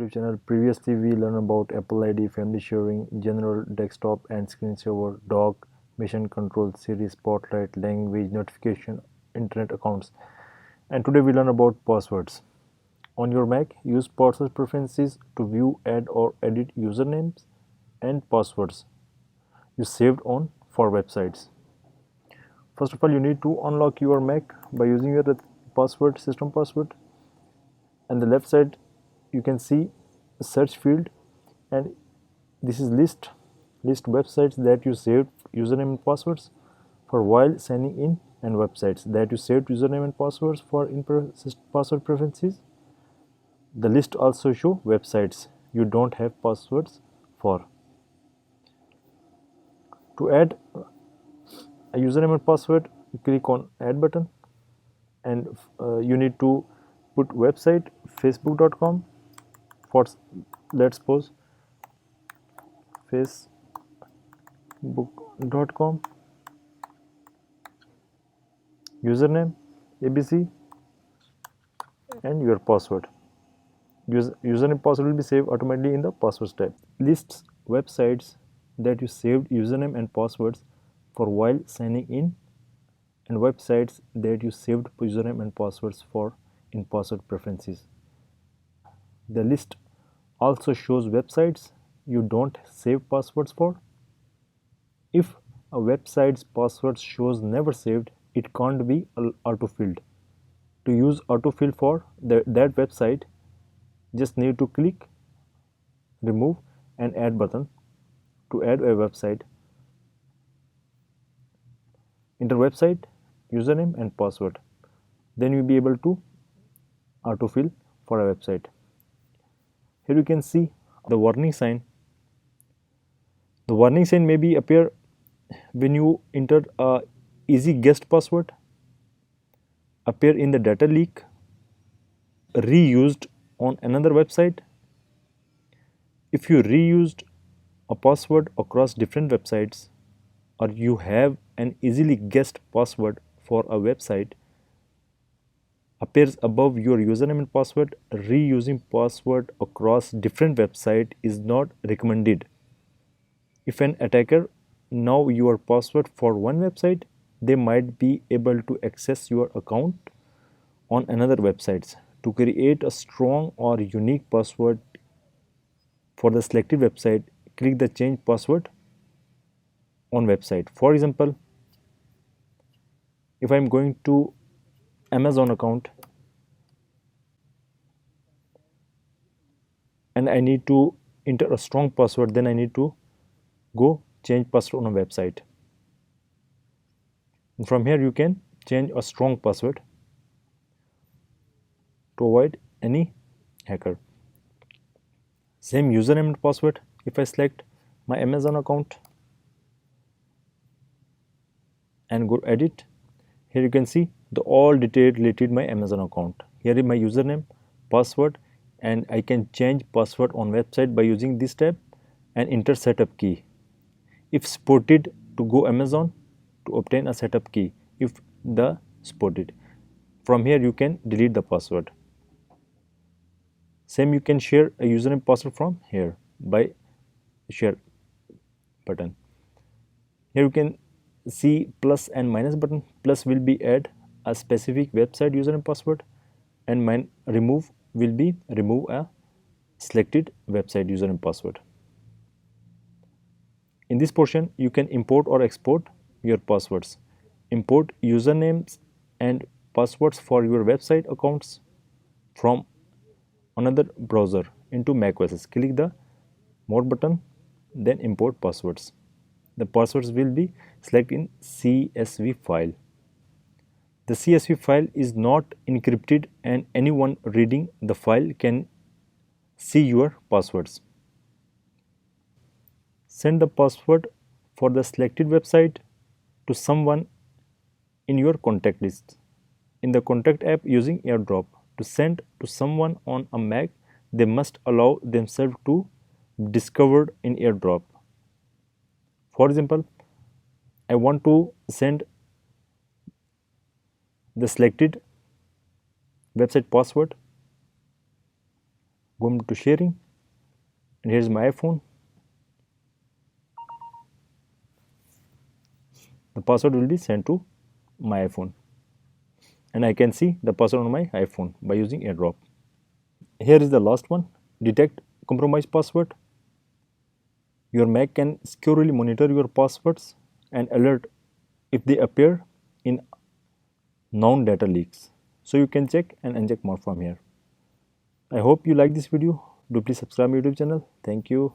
YouTube channel. Previously we learned about Apple ID, family sharing, general desktop and screensaver, dock, mission control, Siri, spotlight, language, notification, internet accounts. And today we learn about passwords. On your Mac, use password preferences to view, add or edit usernames and passwords you saved on for websites. First of all, you need to unlock your Mac by using your password, system password. And the left side you can see a search field, and this is list websites that you saved username and passwords for while signing in, and websites that you saved username and passwords for in password preferences. The list also show websites you don't have passwords for. To add a username and password, you click on add button, and you need to put website facebook.com for, let's suppose, facebook.com, username abc and your password. Username password will be saved automatically in the passwords tab. Lists websites that you saved username and passwords for while signing in, and websites that you saved username and passwords for in password preferences. The list also shows websites you don't save passwords for. If a website's password shows never saved, it can't be autofilled. To use autofill for that website, just need to click remove and add button to add a website. Enter website, username and password. Then you'll be able to autofill for a website. Here you can see the warning sign. The warning sign may be appear when you enter a easy guessed password, appear in the data leak, reused on another website. If you reused a password across different websites, or you have an easily guessed password for a website appears above your username and password, reusing password across different website is not recommended. If an attacker know your password for one website, they might be able to access your account on another websites. To create a strong or unique password for the selected website, click the change password on website. For example, if I'm going to Amazon account and I need to enter a strong password, then I need to go change password on a website. And from here you can change a strong password to avoid any hacker. Same username and password. If I select my Amazon account and go edit, here you can see the all detail related my Amazon account. Here is my username, password, and I can change password on website by using this tab and enter setup key. If supported, to go Amazon to obtain a setup key if the supported. From here you can delete the password. Same, you can share a username password from here by share button. Here you can see plus and minus button. Plus will be add a specific website username password, and remove will be remove a selected website username password. In this portion you can import or export your passwords. Import usernames and passwords for your website accounts from another browser into macOS. Click the more button, then import passwords. The passwords will be selected in CSV file. The CSV file is not encrypted and anyone reading the file can see your passwords. Send the password for the selected website to someone in your contact list. In the contact app using AirDrop, to send to someone on a Mac, they must allow themselves to be discovered in AirDrop. For example, I want to send the selected website password Go to sharing, and here's my iPhone. The password will be sent to my iPhone, and I can see the password on my iPhone by using AirDrop. Here is the last one. Detect compromised password. Your Mac can securely monitor your passwords and alert if they appear in known data leaks. So you can check and uncheck more from here. I hope you like this video. Do please subscribe my YouTube channel. Thank you.